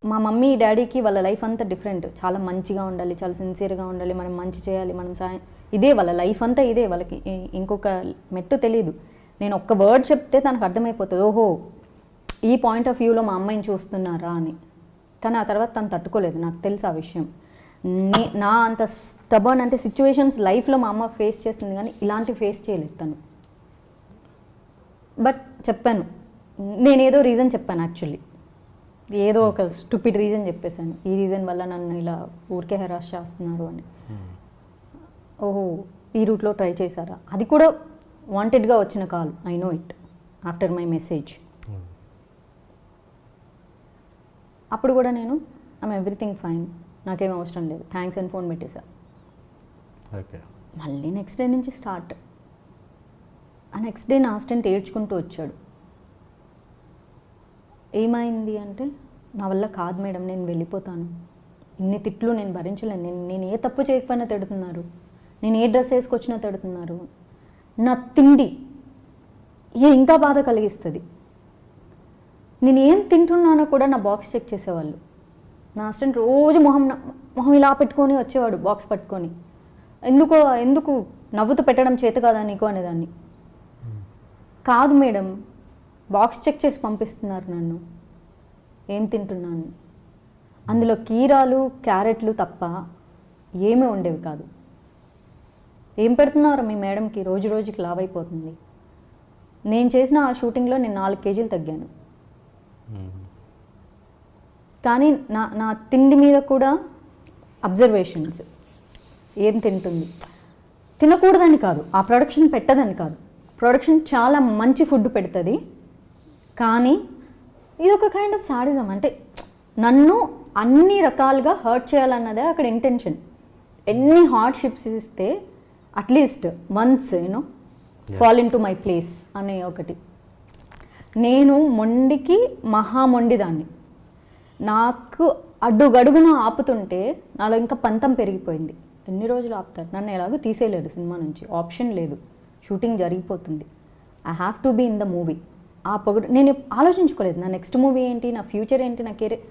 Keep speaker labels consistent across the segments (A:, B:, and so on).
A: మా మమ్మీ డాడీకి వాళ్ళ లైఫ్ అంతా డిఫరెంట్. చాలా మంచిగా ఉండాలి, చాలా సిన్సియర్గా ఉండాలి, మనం మంచి చేయాలి, మనం సాయం, ఇదే వాళ్ళ లైఫ్ అంతా ఇదే. వాళ్ళకి ఇంకొక మెట్టు తెలియదు. నేను ఒక్క వర్డ్ చెప్తే తనకు అర్థమైపోతుంది, ఓహో ఈ పాయింట్ ఆఫ్ వ్యూలో మా అమ్మాయిని చూస్తున్నారా అని. కానీ ఆ తర్వాత తను తట్టుకోలేదు, నాకు తెలుసు ఆ విషయం. నా అంత స్టబర్న్ అంటే సిచ్యువేషన్స్ లైఫ్లో మా అమ్మ ఫేస్ చేస్తుంది, కానీ ఇలాంటివి ఫేస్ చేయలేదు తను. బట్ చెప్పాను, నేనేదో రీజన్ చెప్పాను, యాక్చువల్లీ ఏదో ఒక స్టూపిడ్ రీజన్ చెప్పేశాను, ఈ రీజన్ వల్ల నన్ను ఇలా ఊరికే హెరాస్ చేస్తున్నారు అని. ఓహో ఈ రూట్లో ట్రై చేశారా, అది కూడా వాంటెడ్గా వచ్చిన call, I know it after my message. అప్పుడు కూడా నేను ఐమ్ ఎవ్రీథింగ్ ఫైన్, నాకేం అవసరం లేదు, థ్యాంక్స్ అని ఫోన్ పెట్టేశా. మళ్ళీ నెక్స్ట్ డే నుంచి స్టార్ట్. ఆ నెక్స్ట్ డే నా అసిస్టెంట్ ఏడ్చుకుంటూ వచ్చాడు. ఏమైంది అంటే, నా వల్ల కాదు మేడం, నేను వెళ్ళిపోతాను, ఇన్ని తిట్లు నేను భరించలేను, నేను ఏ తప్పు చేయకపోయినా తిడుతున్నారు, నేను ఏ డ్రెస్ వేసుకొచ్చినా తిడుతున్నారు, నా తిండి ఇంకా బాధ కలిగిస్తుంది. నేను ఏం తింటున్నానో కూడా నా బాక్స్ చెక్ చేసేవాళ్ళు. నా అసిస్టెంట్ రోజు మొహం ఇలా పెట్టుకొని వచ్చేవాడు, బాక్స్ పట్టుకొని. ఎందుకు నవ్వుతూ పెట్టడం చేత కాదా నీకు అనేదాన్ని. కాదు మేడం, బాక్స్ చెక్ చేసి పంపిస్తున్నారు నన్ను, ఏం తింటున్నాను, అందులో కీరాలు క్యారెట్లు తప్ప ఏమీ ఉండేవి కాదు. ఏం పెడుతున్నారు మీ మేడంకి, రోజు రోజుకి లావ్ అయిపోతుంది. నేను చేసిన ఆ షూటింగ్లో నేను 4 కేజీలు తగ్గాను. కానీ నా తిండి మీద కూడా అబ్జర్వేషన్స్, ఏం తింటుంది, తినకూడదని కాదు, ఆ ప్రొడక్షన్ పెట్టదని కాదు, ప్రొడక్షన్ చాలా మంచి ఫుడ్ పెడుతుంది, కానీ ఇది ఒక కైండ్ ఆఫ్ సాడిజం. అంటే నన్ను అన్ని రకాలుగా హర్ట్ చేయాలన్నదే అక్కడ ఇంటెన్షన్. ఎన్ని హార్డ్షిప్స్ ఇస్తే at least once fall in to my place అనే ఒకటి. నేను మొండికి మొండిదాన్ని. నాకు అడుగడుగున ఆపుతుంటే నాలో ఇంకా పంతం పెరిగిపోయింది. ఎన్ని రోజులు ఆపుతారు, నన్ను ఎలాగో తీసేయలేరు సినిమా నుంచి, ఆప్షన్ లేదు, షూటింగ్ జరిగిపోతుంది, I have to be in the movie. ఆ పొగడు నేను ఆలోచించుకోలేదు, నా నెక్స్ట్ మూవీ ఏంటి, నా ఫ్యూచర్ ఏంటి, నా కెరీర్,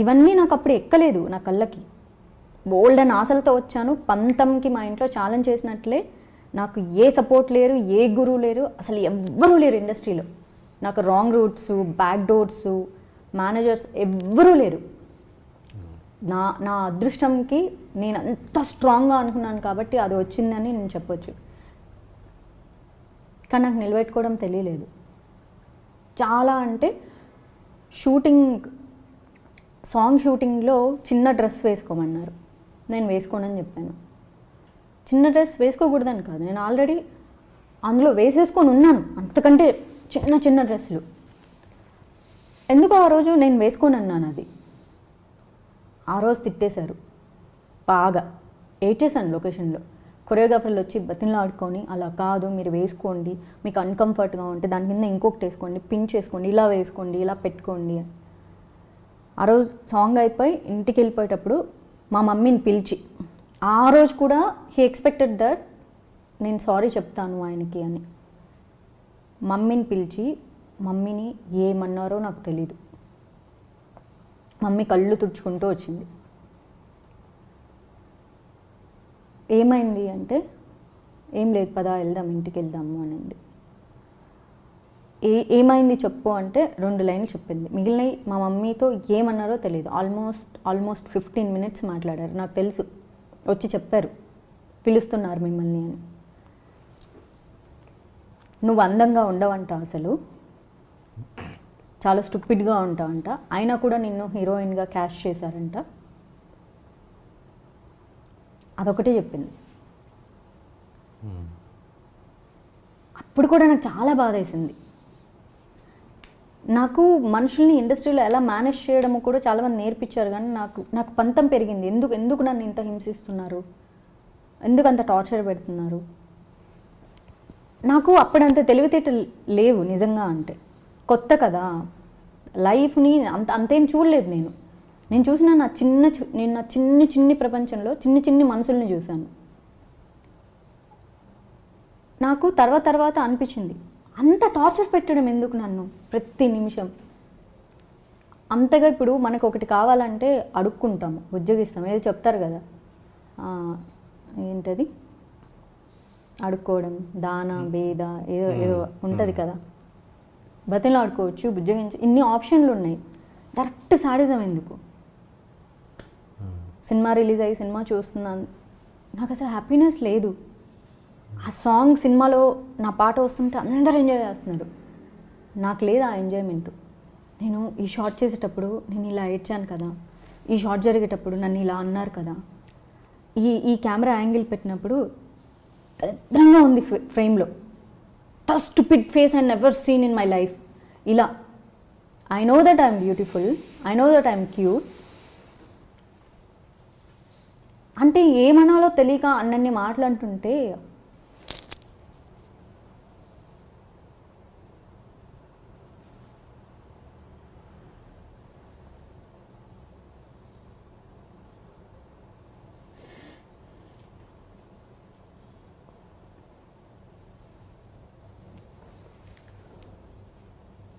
A: ఇవన్నీ నాకు అప్పుడు ఎక్కలేదు నా కళ్ళకి. బోల్డ్ అని ఆశలతో వచ్చాను, పంతంకి మా ఇంట్లో ఛాలెంజ్ చేసినట్లే. నాకు ఏ సపోర్ట్ లేరు, ఏ గురువు లేరు, అసలు ఎవ్వరూ లేరు ఇండస్ట్రీలో. నాకు wrong roots, back doors, managers ఎవ్వరూ లేరు. నా అదృష్టంకి నేను అంత స్ట్రాంగ్గా అనుకున్నాను కాబట్టి అది వచ్చిందని నేను చెప్పొచ్చు. కానీ నాకు నిలబెట్టుకోవడం తెలియలేదు. చాలా అంటే సాంగ్ షూటింగ్లో చిన్న డ్రెస్ వేసుకోమన్నారు, నేను వేసుకోనని చెప్పాను. చిన్న డ్రెస్ వేసుకోకూడదని కాదు, నేను ఆల్రెడీ అందులో వేసేసుకొని ఉన్నాను, అంతకంటే చిన్న చిన్న డ్రెస్సులు. ఎందుకు ఆ రోజు నేను వేసుకొని అన్నాను, అది ఆ రోజు తిట్టేశారు బాగా, ఏడ్చేశాను లొకేషన్లో. కొరియోగ్రాఫర్లు వచ్చి బతిలాడుకొని, అలా కాదు మీరు వేసుకోండి, మీకు అన్కంఫర్ట్గా ఉంటే దాని కింద ఇంకొకటి వేసుకోండి, పిన్ చేసుకోండి, ఇలా వేసుకోండి, ఇలా పెట్టుకోండి. ఆ రోజు సాంగ్ అయిపోయి ఇంటికి వెళ్ళిపోయేటప్పుడు మా మమ్మీని పిలిచి, ఆ రోజు కూడా హీ ఎక్స్పెక్టెడ్ దట్ నేను సారీ చెప్తాను ఆయనకి అని. మమ్మీని పిలిచి, మమ్మీని ఏమన్నారో నాకు తెలీదు, మమ్మీ కళ్ళు తుడుచుకుంటూ వచ్చింది. ఏమైంది అంటే, ఏం లేదు పదా వెళ్దాం, ఇంటికి వెళ్దాము అనింది. ఏమైంది చెప్పు అంటే 2 లైన్లు చెప్పింది. మిగిలినవి మా మమ్మీతో ఏమన్నారో తెలియదు. ఆల్మోస్ట్ 15 minutes మాట్లాడారు. నాకు తెలుసు, వచ్చి చెప్పారు పిలుస్తున్నారు మిమ్మల్ని అని. నువ్వు అందంగా ఉండవంట, అసలు చాలా స్టూపిడ్గా ఉంటావంట, అయినా కూడా నిన్ను హీరోయిన్గా క్యాస్ట్ చేశారంట, అదొకటే చెప్పింది. అప్పుడు కూడా నాకు చాలా బాధ వేసింది. నాకు మనుషుల్ని ఇండస్ట్రీలో ఎలా మేనేజ్ చేయడమో కూడా చాలామంది నేర్పించారు, కానీ నాకు పంతం పెరిగింది. ఎందుకు నన్ను ఇంత హింసిస్తున్నారు, ఎందుకు అంత టార్చర్ పెడుతున్నారు. నాకు అప్పుడంత తెలివితేటలు లేవు నిజంగా, అంటే కొత్త కదా, లైఫ్ని అంతేం చూడలేదు నేను చూసిన నా చిన్ని ప్రపంచంలో చిన్ని మనుషుల్ని చూశాను. నాకు తర్వాత అనిపించింది, అంత టార్చర్ పెట్టడం ఎందుకు నన్ను ప్రతి నిమిషం. అంతగా ఇప్పుడు మనకు ఒకటి కావాలంటే అడుక్కుంటాము, ఉద్యోగిస్తాము, ఏదో చెప్తారు కదా, ఏంటది అడుక్కోవడం, దాన భేద ఏదో ఏదో ఉంటుంది కదా, బతిలో ఆడుకోవచ్చు, బుజ్జగించి, ఇన్ని ఆప్షన్లు ఉన్నాయి. డైరెక్ట్ సాడిజం ఎందుకు? సినిమా రిలీజ్ అయ్యి సినిమా చూస్తున్నాను, నాకు అసలు హ్యాపీనెస్ లేదు. ఆ సాంగ్ సినిమాలో నా పాట వస్తుంటే అందరూ ఎంజాయ్ చేస్తున్నారు, నాకు లేదు ఆ ఎంజాయ్మెంట్. నేను ఈ షార్ట్ చేసేటప్పుడు నేను ఇలా ఏడ్చాను కదా, ఈ షార్ట్ జరిగేటప్పుడు నన్ను ఇలా అన్నారు కదా, ఈ కెమెరా యాంగిల్ పెట్టినప్పుడు దరిద్రంగా ఉంది ఫ్రేమ్లో, the stupid face I never seen in my life. ఇలా I know that I'm beautiful, I know that I'm cute, అంటే ఏమనాలో తెలియక అన్నన్ని మాట్లాడుతుంటే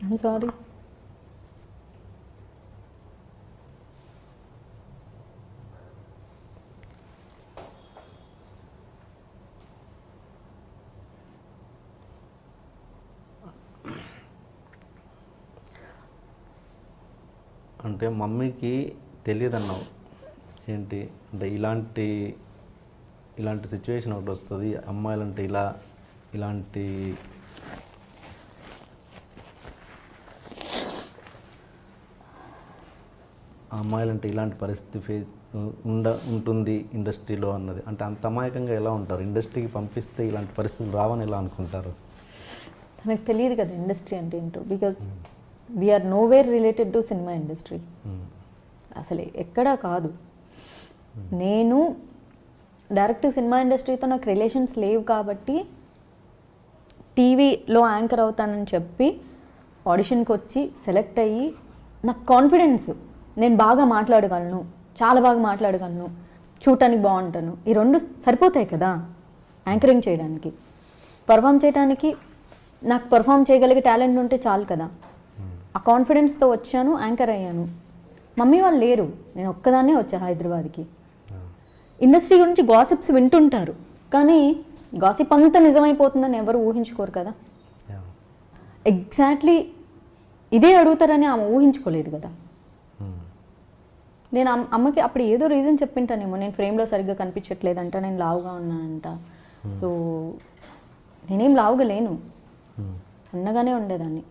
A: I'm sorry.
B: అంటే మమ్మీకి తెలియదన్నావు ఏంటి అంటే ఇలాంటి సిచ్యువేషన్ ఒకటి వస్తుంది, అమ్మాయిలంటే ఇలాంటి అమ్మాయిలంటే ఇలాంటి పరిస్థితి ఉంటుంది ఇండస్ట్రీలో అన్నది. అంటే అంత అమాయకంగా ఎలా ఉంటారు? ఇండస్ట్రీకి పంపిస్తే ఇలాంటి పరిస్థితులు రావని ఎలా అనుకుంటారు?
A: నాకు తెలియదు కదా ఇండస్ట్రీ అంటే ఏంటో, because we are nowhere related to cinema industry, అసలు ఎక్కడా కాదు. నేను డైరెక్ట్ సినిమా ఇండస్ట్రీతో నాకు రిలేషన్స్ లేవు కాబట్టి టీవీలో యాంకర్ అవుతానని చెప్పి ఆడిషన్కి వచ్చి సెలెక్ట్ అయ్యి, నాకు కాన్ఫిడెన్స్, నేను బాగా మాట్లాడగలను, చాలా బాగా మాట్లాడగలను, చూడటానికి బాగుంటాను, ఈ రెండు సరిపోతాయి కదా యాంకరింగ్ చేయడానికి. పర్ఫామ్ చేయడానికి నాకు పర్ఫామ్ చేయగలిగే టాలెంట్ ఉంటే చాలు కదా. ఆ కాన్ఫిడెన్స్తో వచ్చాను, యాంకర్ అయ్యాను. మమ్మీ వాళ్ళు లేరు, నేను ఒక్కదాన్నే వచ్చా హైదరాబాద్కి. ఇండస్ట్రీ గురించి గాసిప్స్ వింటుంటారు, కానీ గాసిప్ అంతా నిజమైపోతుందని ఎవరు ఊహించుకోరు కదా. ఎగ్జాక్ట్లీ ఇదే అడుగుతారని ఆమె ఊహించుకోలేదు కదా. నేను అమ్మకి అప్పుడు ఏదో రీజన్ చెప్పింటానేమో, నేను ఫ్రేమ్లో సరిగ్గా కనిపించట్లేదంట, నేను లావుగా ఉన్నానంట. సో నేనేం లావుగా లేను, సన్నగానే ఉండేదాన్ని.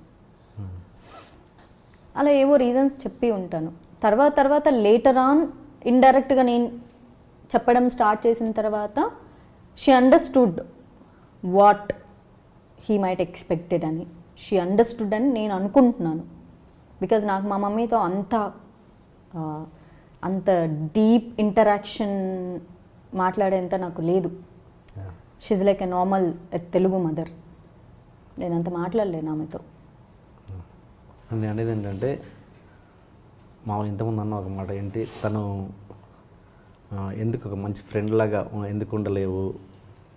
A: అలా ఏవో రీజన్స్ చెప్పి ఉంటాను. తర్వాత లేటర్ ఆన్ ఇండైరెక్ట్గా నేను చెప్పడం స్టార్ట్ చేసిన తర్వాత she understood what he might expected అని, షీ అండర్స్టూడ్ అని నేను అనుకుంటున్నాను. బికాజ్ నాకు మా మమ్మీతో అంత డీప్ ఇంటరాక్షన్ మాట్లాడేంత నాకు లేదు. She's like a normal Telugu mother, నేను అంత మాట్లాడలేను ఆమెతో.
B: నేను అనేది ఏంటంటే మామూలు ఇంతకుముందు అన్న ఒక మాట ఏంటి, తను ఎందుకు ఒక మంచి ఫ్రెండ్ లాగా ఎందుకు ఉండలేవు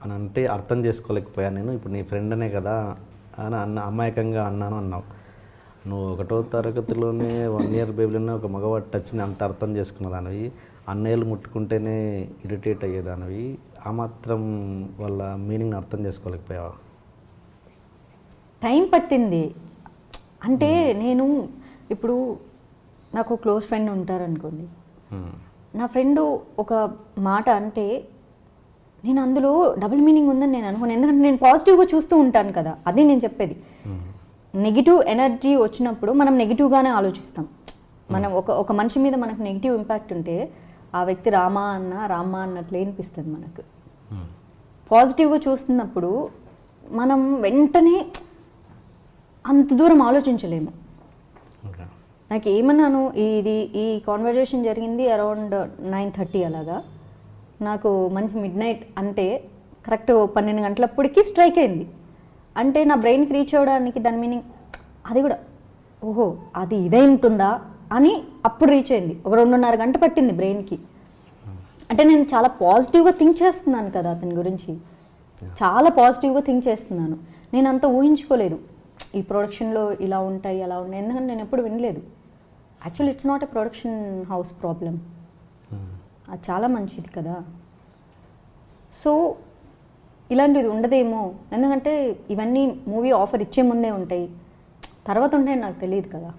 B: అని అంటే అర్థం చేసుకోలేకపోయాను నేను. ఇప్పుడు నీ ఫ్రెండ్ అనే కదా అని అమాయకంగా అన్నావు. నువ్వు 1వ తరగతిలోనే 1 year బేబీలోనే ఒక మగవాడి టచ్ని అంత అర్థం చేసుకున్నదానివి, అన్నయ్యలు ముట్టుకుంటేనే ఇరిటేట్ అయ్యేదానివి, ఆ మాత్రం వాళ్ళ మీనింగ్ని అర్థం చేసుకోలేకపోయావా?
A: టైం పట్టింది. అంటే నేను ఇప్పుడు నాకు క్లోజ్ ఫ్రెండ్ ఉంటారనుకోండి, నా ఫ్రెండ్ ఒక మాట అంటే నేను అందులో డబుల్ మీనింగ్ ఉందని నేను అనుకోను. ఎందుకంటే నేను పాజిటివ్గా చూస్తూ ఉంటాను కదా, అది నేను చెప్పేది. నెగిటివ్ ఎనర్జీ వచ్చినప్పుడు మనం నెగిటివ్గానే ఆలోచిస్తాం. మనం ఒక మనిషి మీద మనకు నెగిటివ్ ఇంపాక్ట్ ఉంటే ఆ వ్యక్తి రామా అన్నట్లు అనిపిస్తుంది మనకు. పాజిటివ్గా చూస్తున్నప్పుడు మనం వెంటనే అంత దూరం ఆలోచించలేము. నాకు ఏమన్నాను, ఈ కాన్వర్జేషన్ జరిగింది అరౌండ్ 9:30 అలాగా. నాకు మంచి మిడ్నైట్ అంటే కరెక్ట్ 12 గంటలప్పటికీ స్ట్రైక్ అయింది. అంటే నా బ్రెయిన్కి రీచ్ అవ్వడానికి దాని మీనింగ్ అది కూడా, ఓహో అది ఇదే ఉంటుందా అని అప్పుడు రీచ్ అయింది. ఒక 2.5 గంట పట్టింది బ్రెయిన్కి. అంటే నేను చాలా పాజిటివ్గా థింక్ చేస్తున్నాను కదా అతని గురించి, చాలా పాజిటివ్గా థింక్ చేస్తున్నాను. నేను అంత ఊహించుకోలేదు ఈ ప్రొడక్షన్లో ఇలా ఉంటాయి అలా ఉంటాయి, ఎందుకంటే నేను ఎప్పుడు వినలేదు. Actually it's not a production house problem, అది చాలా మంచిది కదా. సో ఇలాంటిది ఉండదేమో, ఎందుకంటే ఇవన్నీ మూవీ ఆఫర్ ఇచ్చే ముందే ఉంటాయి, తర్వాత ఉంటాయని నాకు తెలియదు కదా.